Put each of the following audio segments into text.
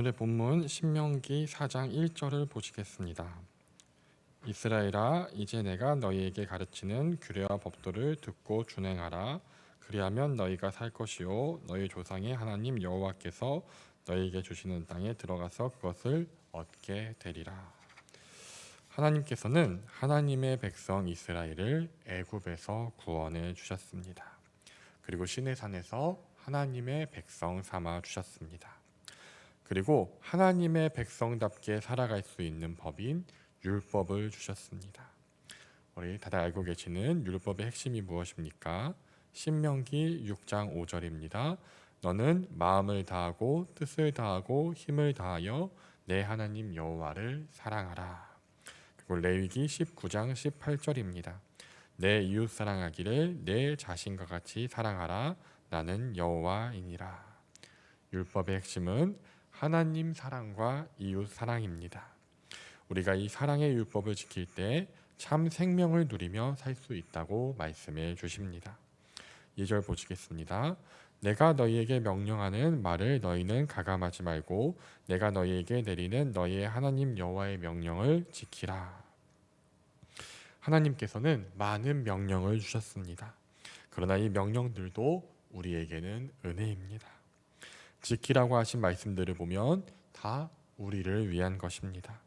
오늘의 본문 신명기 4장 1절을 보시겠습니다. 이스라엘아, 이제 내가 너희에게 가르치는 규례와 법도를 듣고 준행하라. 그리하면 너희가 살 것이요 너희 조상의 하나님 여호와께서 너희에게 주시는 땅에 들어가서 그것을 얻게 되리라. 하나님께서는 하나님의 백성 이스라엘을 애굽에서 구원해 주셨습니다. 그리고 시내산에서 하나님의 백성 삼아 주셨습니다. 그리고 하나님의 백성답게 살아갈 수 있는 법인 율법을 주셨습니다. 우리 다들 알고 계시는 율법의 핵심이 무엇입니까? 신명기 6장 5절입니다. 너는 마음을 다하고 뜻을 다하고 힘을 다하여 내 하나님 여호와를 사랑하라. 그리고 레위기 19장 18절입니다. 내 이웃 사랑하기를 내 자신과 같이 사랑하라. 나는 여호와이니라. 율법의 핵심은 하나님 사랑과 이웃 사랑입니다. 우리가 이 사랑의 율법을 지킬 때 참 생명을 누리며 살 수 있다고 말씀해 주십니다. 2절 보시겠습니다. 내가 너희에게 명령하는 말을 너희는 가감하지 말고 내가 너희에게 내리는 너희의 하나님 여호와의 명령을 지키라. 하나님께서는 많은 명령을 주셨습니다. 그러나 이 명령들도 우리에게는 은혜입니다. 지키라고 하신 말씀들을 보면 다 우리를 위한 것입니다.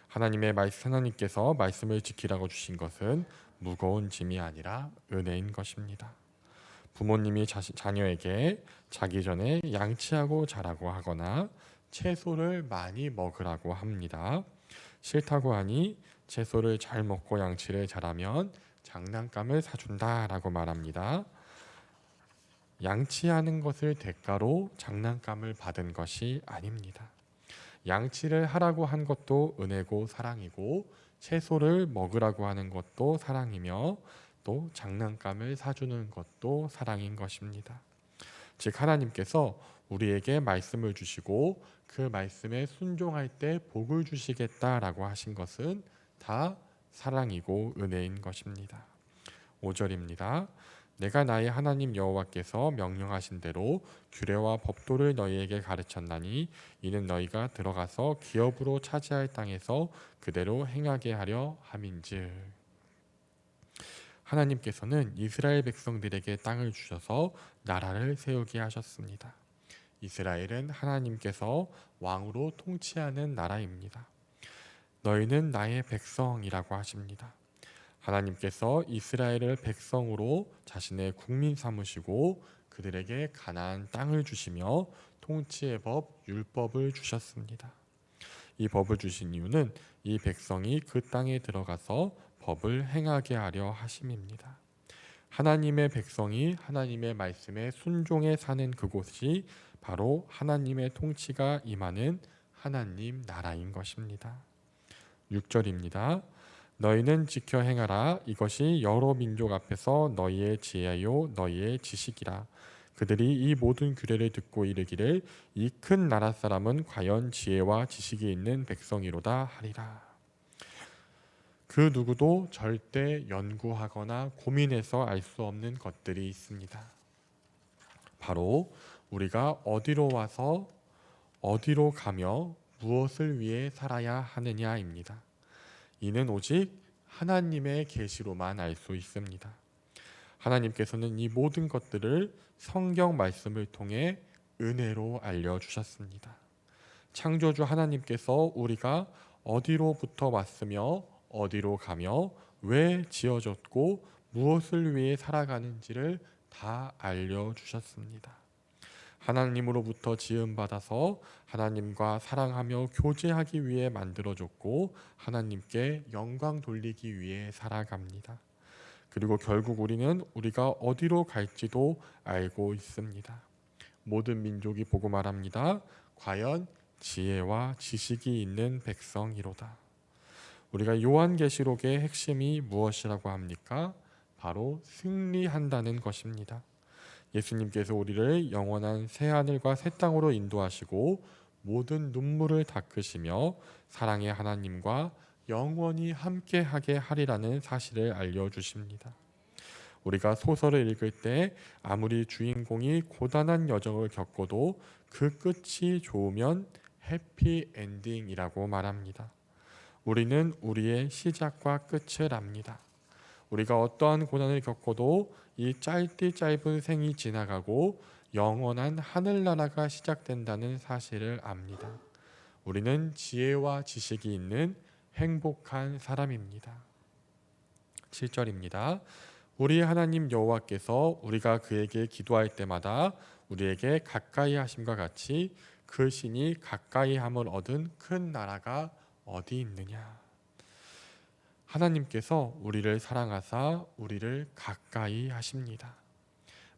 하나님께서 말씀을 지키라고 주신 것은 무거운 짐이 아니라 은혜인 것입니다. 부모님이 자녀에게 자기 전에 양치하고 자라고 하거나 채소를 많이 먹으라고 합니다. 싫다고 하니 채소를 잘 먹고 양치를 잘하면 장난감을 사준다라고 말합니다. 양치하는 것을 대가로 장난감을 받은 것이 아닙니다. 양치를 하라고 한 것도 은혜고 사랑이고 채소를 먹으라고 하는 것도 사랑이며 또 장난감을 사주는 것도 사랑인 것입니다. 즉 하나님께서 우리에게 말씀을 주시고 그 말씀에 순종할 때 복을 주시겠다라고 하신 것은 다 사랑이고 은혜인 것입니다. 5절입니다. 내가 나의 하나님 여호와께서 명령하신 대로 규례와 법도를 너희에게 가르쳤나니 이는 너희가 들어가서 기업으로 차지할 땅에서 그대로 행하게 하려 함인즉. 하나님께서는 이스라엘 백성들에게 땅을 주셔서 나라를 세우게 하셨습니다. 이스라엘은 하나님께서 왕으로 통치하는 나라입니다. 너희는 나의 백성이라고 하십니다. 하나님께서 이스라엘을 백성으로 자신의 국민 삼으시고 그들에게 가나안 땅을 주시며 통치의 법, 율법을 주셨습니다. 이 법을 주신 이유는 이 백성이 그 땅에 들어가서 법을 행하게 하려 하심입니다. 하나님의 백성이 하나님의 말씀에 순종해 사는 그곳이 바로 하나님의 통치가 임하는 하나님 나라인 것입니다. 6절입니다. 너희는 지켜 행하라. 이것이 여러 민족 앞에서 너희의 지혜요 너희의 지식이라. 그들이 이 모든 규례를 듣고 이르기를 이 큰 나라 사람은 과연 지혜와 지식이 있는 백성이로다 하리라. 그 누구도 절대 연구하거나 고민해서 알 수 없는 것들이 있습니다. 바로 우리가 어디로 와서 어디로 가며 무엇을 위해 살아야 하느냐입니다. 이는 오직 하나님의 계시로만 알 수 있습니다. 하나님께서는 이 모든 것들을 성경 말씀을 통해 은혜로 알려주셨습니다. 창조주 하나님께서 우리가 어디로부터 왔으며 어디로 가며 왜 지어졌고 무엇을 위해 살아가는지를 다 알려주셨습니다. 하나님으로부터 지음받아서 하나님과 사랑하며 교제하기 위해 만들어졌고 하나님께 영광 돌리기 위해 살아갑니다. 그리고 결국 우리는 우리가 어디로 갈지도 알고 있습니다. 모든 민족이 보고 말합니다. 과연 지혜와 지식이 있는 백성이로다. 우리가 요한계시록의 핵심이 무엇이라고 합니까? 바로 승리한다는 것입니다. 예수님께서 우리를 영원한 새하늘과 새 땅으로 인도하시고 모든 눈물을 닦으시며 사랑의 하나님과 영원히 함께하게 하리라는 사실을 알려주십니다. 우리가 소설을 읽을 때 아무리 주인공이 고단한 여정을 겪어도 그 끝이 좋으면 해피 엔딩이라고 말합니다. 우리는 우리의 시작과 끝을 압니다. 우리가 어떠한 고난을 겪어도 이 짧디 짧은 생이 지나가고 영원한 하늘나라가 시작된다는 사실을 압니다. 우리는 지혜와 지식이 있는 행복한 사람입니다. 7절입니다. 우리 하나님 여호와께서 우리가 그에게 기도할 때마다 우리에게 가까이 하심과 같이 그 신이 가까이 함을 얻은 큰 나라가 어디 있느냐. 하나님께서 우리를 사랑하사 우리를 가까이 하십니다.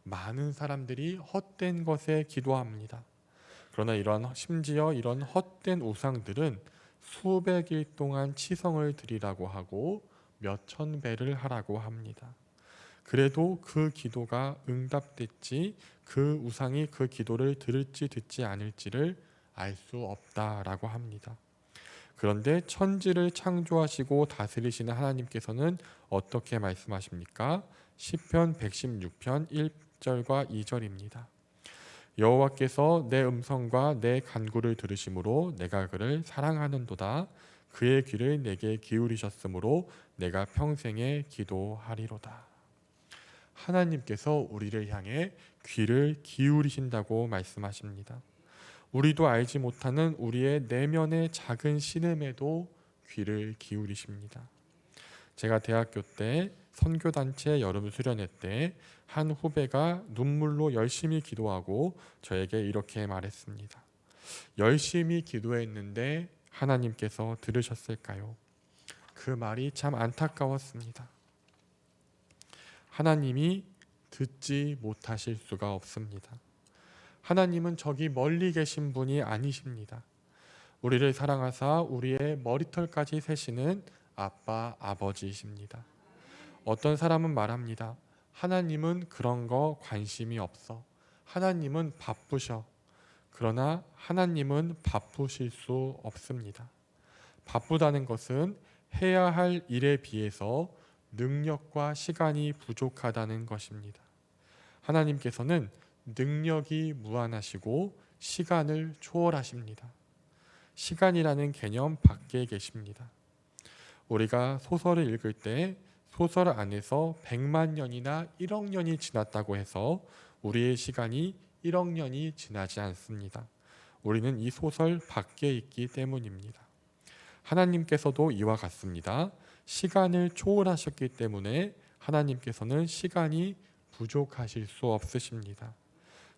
많은 사람들이 헛된 것에 기도합니다. 그러나 심지어 이런 헛된 우상들은 수백일 동안 치성을 드리라고 하고 몇천 배를 하라고 합니다. 그래도 그 기도가 응답됐지 그 우상이 그 기도를 들을지 듣지 않을지를 알 수 없다라고 합니다. 그런데 천지를 창조하시고 다스리시는 하나님께서는 어떻게 말씀하십니까? 시편 116편 1절과 2절입니다. 여호와께서 내 음성과 내 간구를 들으심으로 내가 그를 사랑하는도다. 그의 귀를 내게 기울이셨으므로 내가 평생에 기도하리로다. 하나님께서 우리를 향해 귀를 기울이신다고 말씀하십니다. 우리도 알지 못하는 우리의 내면의 작은 신음에도 귀를 기울이십니다. 제가 대학교 때 선교단체 여름 수련회 때 한 후배가 눈물로 열심히 기도하고 저에게 이렇게 말했습니다. 열심히 기도했는데 하나님께서 들으셨을까요? 그 말이 참 안타까웠습니다. 하나님이 듣지 못하실 수가 없습니다. 하나님은 저기 멀리 계신 분이 아니십니다. 우리를 사랑하사 우리의 머리털까지 세시는 아빠, 아버지이십니다. 어떤 사람은 말합니다. 하나님은 그런 거 관심이 없어. 하나님은 바쁘셔. 그러나 하나님은 바쁘실 수 없습니다. 바쁘다는 것은 해야 할 일에 비해서 능력과 시간이 부족하다는 것입니다. 하나님께서는 능력이 무한하시고 시간을 초월하십니다. 시간이라는 개념 밖에 계십니다. 우리가 소설을 읽을 때 소설 안에서 100만 년이나 1억 년이 지났다고 해서 우리의 시간이 1억 년이 지나지 않습니다. 우리는 이 소설 밖에 있기 때문입니다. 하나님께서도 이와 같습니다. 시간을 초월하셨기 때문에 하나님께서는 시간이 부족하실 수 없으십니다.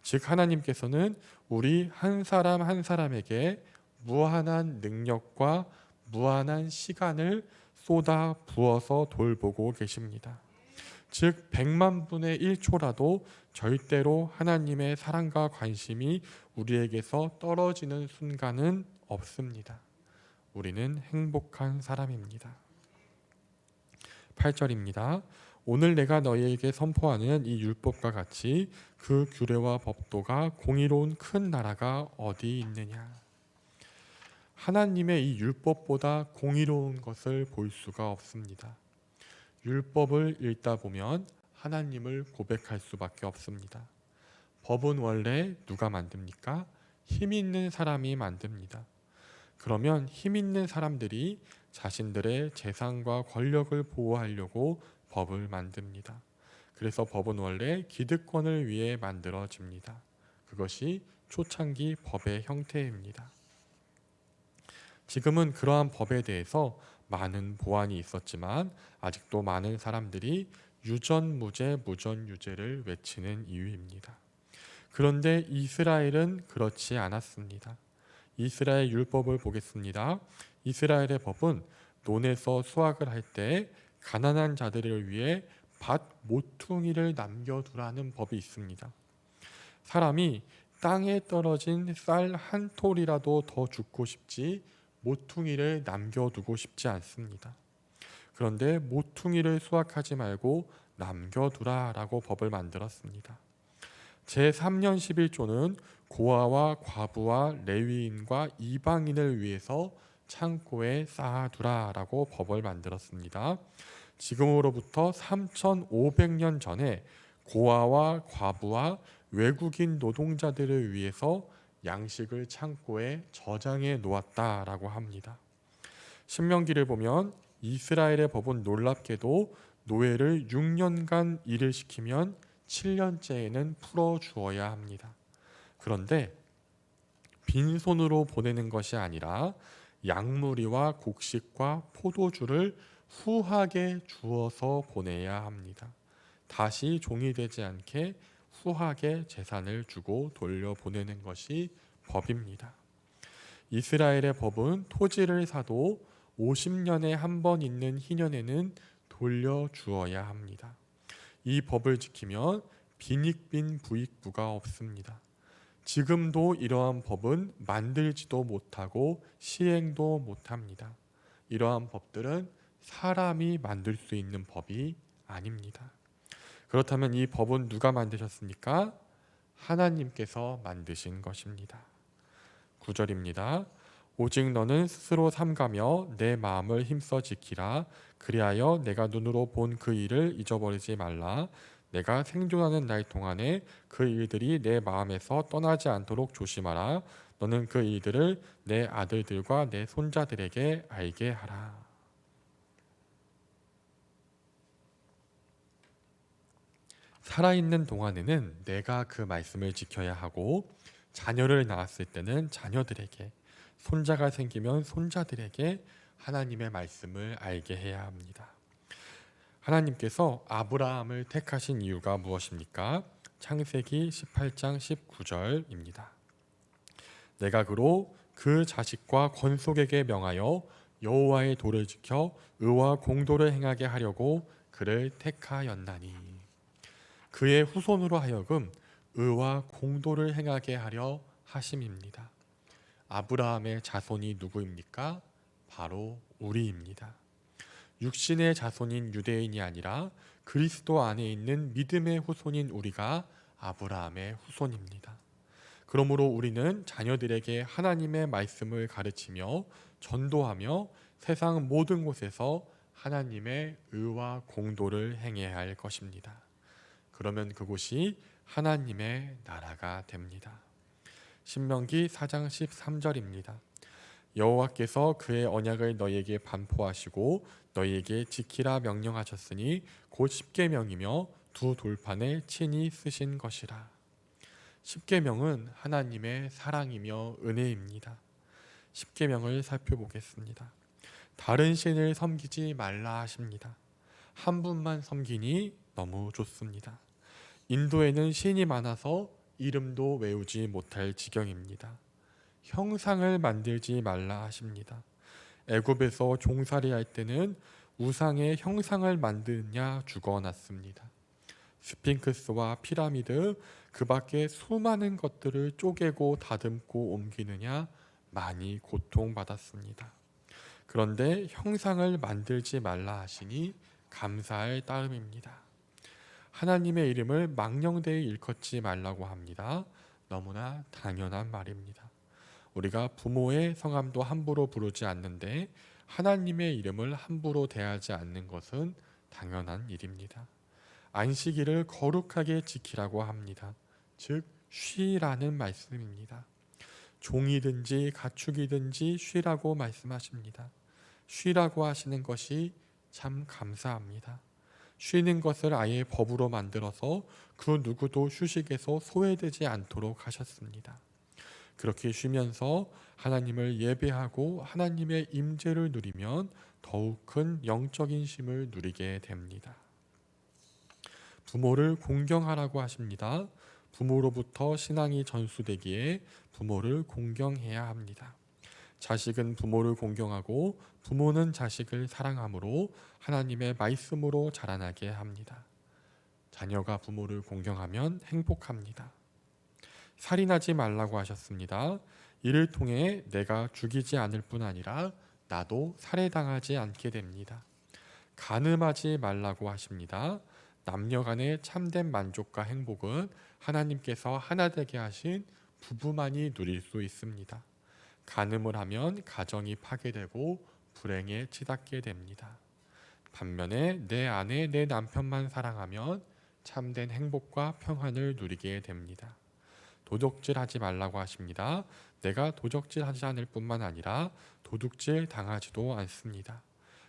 즉 하나님께서는 우리 한 사람 한 사람에게 무한한 능력과 무한한 시간을 쏟아 부어서 돌보고 계십니다. 즉 100만 분의 1초라도 절대로 하나님의 사랑과 관심이 우리에게서 떨어지는 순간은 없습니다. 우리는 행복한 사람입니다. 8절입니다. 오늘 내가 너희에게 선포하는 이 율법과 같이 그 규례와 법도가 공의로운 큰 나라가 어디 있느냐. 하나님의 이 율법보다 공의로운 것을 볼 수가 없습니다. 율법을 읽다 보면 하나님을 고백할 수밖에 없습니다. 법은 원래 누가 만듭니까? 힘 있는 사람이 만듭니다. 그러면 힘 있는 사람들이 자신들의 재산과 권력을 보호하려고 법을 만듭니다. 그래서 법은 원래 기득권을 위해 만들어집니다. 그것이 초창기 법의 형태입니다. 지금은 그러한 법에 대해서 많은 보완이 있었지만 아직도 많은 사람들이 유전무죄, 무전유죄를 외치는 이유입니다. 그런데 이스라엘은 그렇지 않았습니다. 이스라엘 율법을 보겠습니다. 이스라엘의 법은 논에서 수확을 할 때 가난한 자들을 위해 밭 모퉁이를 남겨두라는 법이 있습니다. 사람이 땅에 떨어진 쌀 한 톨이라도 더 줍고 싶지 모퉁이를 남겨두고 싶지 않습니다. 그런데 모퉁이를 수확하지 말고 남겨두라라고 법을 만들었습니다. 제3년 11조는 고아와 과부와 레위인과 이방인을 위해서 창고에 쌓아두라라고 법을 만들었습니다. 지금으로부터 3,500년 전에 고아와 과부와 외국인 노동자들을 위해서 양식을 창고에 저장해 놓았다라고 합니다. 신명기를 보면 이스라엘의 법은 놀랍게도 노예를 6년간 일을 시키면 7년째에는 풀어 주어야 합니다. 그런데 빈손으로 보내는 것이 아니라 양무리와 곡식과 포도주를 후하게 주어서 보내야 합니다. 다시 종이 되지 않게 후하게 재산을 주고 돌려보내는 것이 법입니다. 이스라엘의 법은 토지를 사도 50년에 한 번 있는 희년에는 돌려주어야 합니다. 이 법을 지키면 빈익빈 부익부가 없습니다. 지금도 이러한 법은 만들지도 못하고 시행도 못합니다. 이러한 법들은 사람이 만들 수 있는 법이 아닙니다. 그렇다면 이 법은 누가 만드셨습니까? 하나님께서 만드신 것입니다. 9절입니다. 오직 너는 스스로 삼가며 내 마음을 힘써 지키라. 그리하여 내가 눈으로 본 그 일을 잊어버리지 말라. 내가 생존하는 날 동안에 그 일들이 내 마음에서 떠나지 않도록 조심하라. 너는 그 일들을 내 아들들과 내 손자들에게 알게 하라. 살아있는 동안에는 내가 그 말씀을 지켜야 하고, 자녀를 낳았을 때는 자녀들에게, 손자가 생기면 손자들에게 하나님의 말씀을 알게 해야 합니다. 하나님께서 아브라함을 택하신 이유가 무엇입니까? 창세기 18장 19절입니다. 내가 그로 그 자식과 권속에게 명하여 여호와의 도를 지켜 의와 공도를 행하게 하려고 그를 택하였나니, 그의 후손으로 하여금 의와 공도를 행하게 하려 하심입니다. 아브라함의 자손이 누구입니까? 바로 우리입니다. 육신의 자손인 유대인이 아니라 그리스도 안에 있는 믿음의 후손인 우리가 아브라함의 후손입니다. 그러므로 우리는 자녀들에게 하나님의 말씀을 가르치며 전도하며 세상 모든 곳에서 하나님의 의와 공도를 행해야 할 것입니다. 그러면 그곳이 하나님의 나라가 됩니다. 신명기 4장 13절입니다. 여호와께서 그의 언약을 너희에게 반포하시고 너희에게 지키라 명령하셨으니 곧 십계명이며 두 돌판에 친히 쓰신 것이라. 십계명은 하나님의 사랑이며 은혜입니다. 십계명을 살펴보겠습니다. 다른 신을 섬기지 말라 하십니다. 한 분만 섬기니 너무 좋습니다. 인도에는 신이 많아서 이름도 외우지 못할 지경입니다. 형상을 만들지 말라 하십니다. 애굽에서 종살이할 때는 우상의 형상을 만드냐 죽어났습니다. 스핑크스와 피라미드, 그 밖에 수많은 것들을 쪼개고 다듬고 옮기느냐 많이 고통받았습니다. 그런데 형상을 만들지 말라 하시니 감사할 따름입니다. 하나님의 이름을 망령되이 일컫지 말라고 합니다. 너무나 당연한 말입니다. 우리가 부모의 성함도 함부로 부르지 않는데 하나님의 이름을 함부로 대하지 않는 것은 당연한 일입니다. 안식일을 거룩하게 지키라고 합니다. 즉 쉬라는 말씀입니다. 종이든지 가축이든지 쉬라고 말씀하십니다. 쉬라고 하시는 것이 참 감사합니다. 쉬는 것을 아예 법으로 만들어서 그 누구도 휴식에서 소외되지 않도록 하셨습니다. 그렇게 쉬면서 하나님을 예배하고 하나님의 임재를 누리면 더욱 큰 영적인 쉼을 누리게 됩니다. 부모를 공경하라고 하십니다. 부모로부터 신앙이 전수되기에 부모를 공경해야 합니다. 자식은 부모를 공경하고 부모는 자식을 사랑함으로 하나님의 말씀으로 자라나게 합니다. 자녀가 부모를 공경하면 행복합니다. 살인하지 말라고 하셨습니다. 이를 통해 내가 죽이지 않을 뿐 아니라 나도 살해당하지 않게 됩니다. 간음하지 말라고 하십니다. 남녀 간의 참된 만족과 행복은 하나님께서 하나 되게 하신 부부만이 누릴 수 있습니다. 간음을 하면 가정이 파괴되고 불행에 치닫게 됩니다. 반면에 내 아내, 내 남편만 사랑하면 참된 행복과 평안을 누리게 됩니다. 도적질하지 말라고 하십니다. 내가 도적질하지 않을 뿐만 아니라 도둑질 당하지도 않습니다.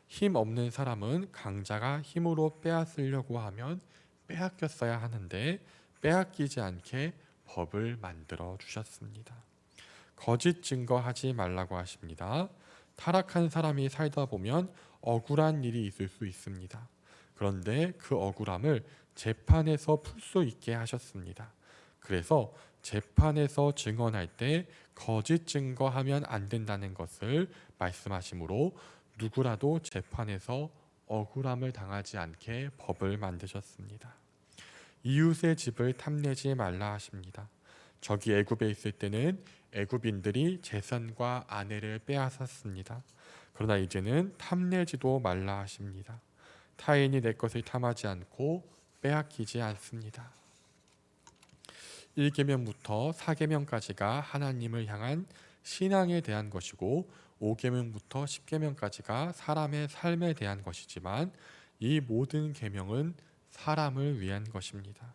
힘 없는 사람은 강자가 힘으로 빼앗으려고 하면 빼앗겼어야 하는데 빼앗기지 않게 법을 만들어 주셨습니다. 거짓 증거하지 말라고 하십니다. 타락한 사람이 살다 보면 억울한 일이 있을 수 있습니다. 그런데 그 억울함을 재판에서 풀 수 있게 하셨습니다. 그래서 재판에서 증언할 때 거짓 증거하면 안 된다는 것을 말씀하시므로 누구라도 재판에서 억울함을 당하지 않게 법을 만드셨습니다. 이웃의 집을 탐내지 말라 하십니다. 저기 애굽에 있을 때는 애굽인들이 재산과 아내를 빼앗았습니다. 그러나 이제는 탐내지도 말라 하십니다. 타인이 내 것을 탐하지 않고 빼앗기지 않습니다. 1계명부터 4계명까지가 하나님을 향한 신앙에 대한 것이고 5계명부터 10계명까지가 사람의 삶에 대한 것이지만 이 모든 계명은 사람을 위한 것입니다.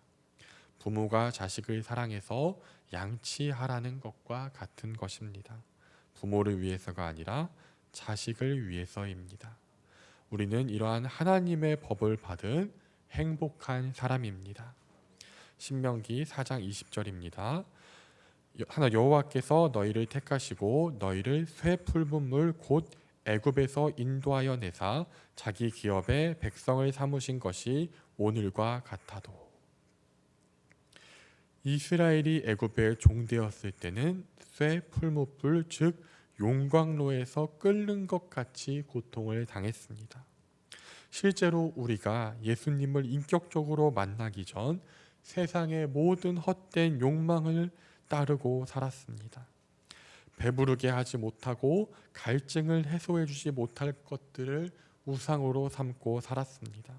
부모가 자식을 사랑해서 양치하라는 것과 같은 것입니다. 부모를 위해서가 아니라 자식을 위해서입니다. 우리는 이러한 하나님의 법을 받은 행복한 사람입니다. 신명기 4장 20절입니다. 하나 여호와께서 너희를 택하시고 너희를 쇠 푸른 물 곧 애굽에서 인도하여 내사 자기 기업의 백성을 삼으신 것이 오늘과 같아도. 이스라엘이 애굽에 종되었을 때는 쇠 풀무불 즉 용광로에서 끓는 것 같이 고통을 당했습니다. 실제로 우리가 예수님을 인격적으로 만나기 전 세상의 모든 헛된 욕망을 따르고 살았습니다. 배부르게 하지 못하고 갈증을 해소해 주지 못할 것들을 우상으로 삼고 살았습니다.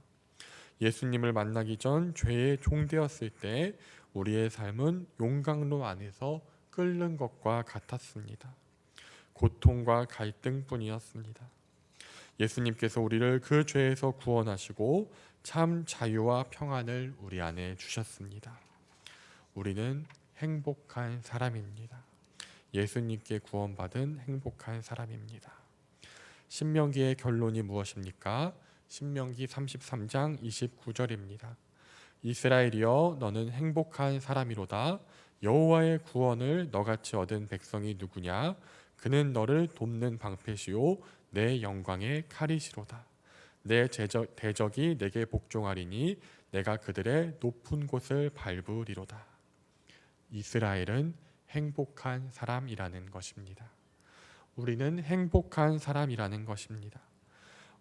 예수님을 만나기 전 죄의 종되었을 때 우리의 삶은 용광로 안에서 끓는 것과 같았습니다. 고통과 갈등뿐이었습니다. 예수님께서 우리를 그 죄에서 구원하시고 참 자유와 평안을 우리 안에 주셨습니다. 우리는 행복한 사람입니다. 예수님께 구원받은 행복한 사람입니다. 신명기의 결론이 무엇입니까? 신명기 33장 29절입니다. 이스라엘이여 너는 행복한 사람이로다. 여호와의 구원을 너같이 얻은 백성이 누구냐? 그는 너를 돕는 방패시요 내 영광의 칼이시로다. 내 대적이 내게 복종하리니 내가 그들의 높은 곳을 밟으리로다. 이스라엘은 행복한 사람이라는 것입니다. 우리는 행복한 사람이라는 것입니다.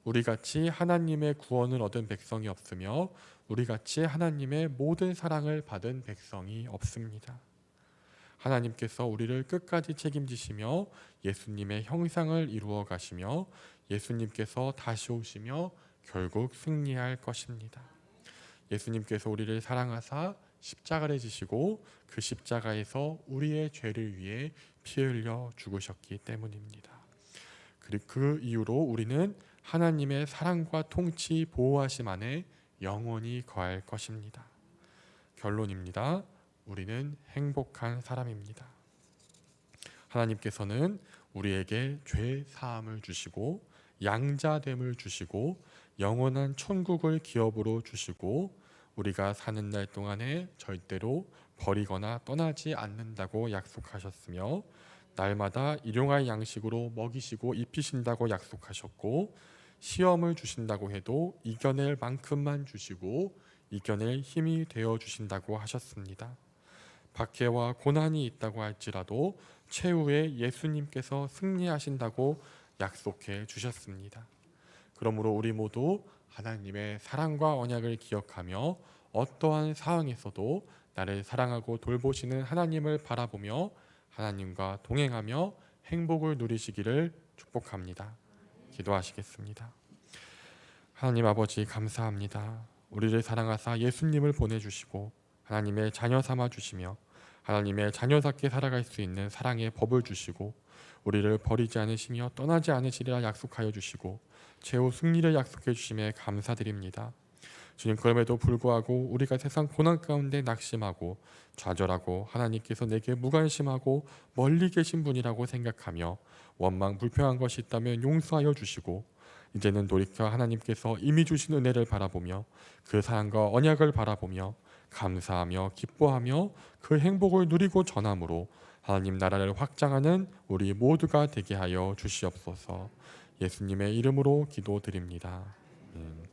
우리같이 하나님의 구원을 얻은 백성이 없으며 우리같이 하나님의 모든 사랑을 받은 백성이 없습니다. 하나님께서 우리를 끝까지 책임지시며 예수님의 형상을 이루어 가시며 예수님께서 다시 오시며 결국 승리할 것입니다. 예수님께서 우리를 사랑하사 십자가를 지시고 그 십자가에서 우리의 죄를 위해 피 흘려 죽으셨기 때문입니다. 그리고 그 이후로 우리는 하나님의 사랑과 통치 보호하심 안에 영원히 거할 것입니다. 결론입니다. 우리는 행복한 사람입니다. 하나님께서는 우리에게 죄 사함을 주시고 양자됨을 주시고 영원한 천국을 기업으로 주시고 우리가 사는 날 동안에 절대로 버리거나 떠나지 않는다고 약속하셨으며 날마다 일용할 양식으로 먹이시고 입히신다고 약속하셨고 시험을 주신다고 해도 이겨낼 만큼만 주시고 이겨낼 힘이 되어 주신다고 하셨습니다. 박해와 고난이 있다고 할지라도 최후에 예수님께서 승리하신다고 약속해 주셨습니다. 그러므로 우리 모두 하나님의 사랑과 언약을 기억하며 어떠한 상황에서도 나를 사랑하고 돌보시는 하나님을 바라보며 하나님과 동행하며 행복을 누리시기를 축복합니다. 기도하시겠습니다. 하나님 아버지 감사합니다. 우리를 사랑하사 예수님을 보내주시고 하나님의 자녀 삼아 주시며 하나님의 자녀답게 살아갈 수 있는 사랑의 법을 주시고 우리를 버리지 않으시며 떠나지 않으시리라 약속하여 주시고 최후 승리를 약속해 주심에 감사드립니다. 주님, 그럼에도 불구하고 우리가 세상 고난 가운데 낙심하고 좌절하고 하나님께서 내게 무관심하고 멀리 계신 분이라고 생각하며 원망 불평한 것이 있다면 용서하여 주시고, 이제는 돌이켜 하나님께서 이미 주신 은혜를 바라보며 그 사랑과 언약을 바라보며 감사하며 기뻐하며 그 행복을 누리고 전함으로 하나님 나라를 확장하는 우리 모두가 되게 하여 주시옵소서. 예수님의 이름으로 기도드립니다. 아멘.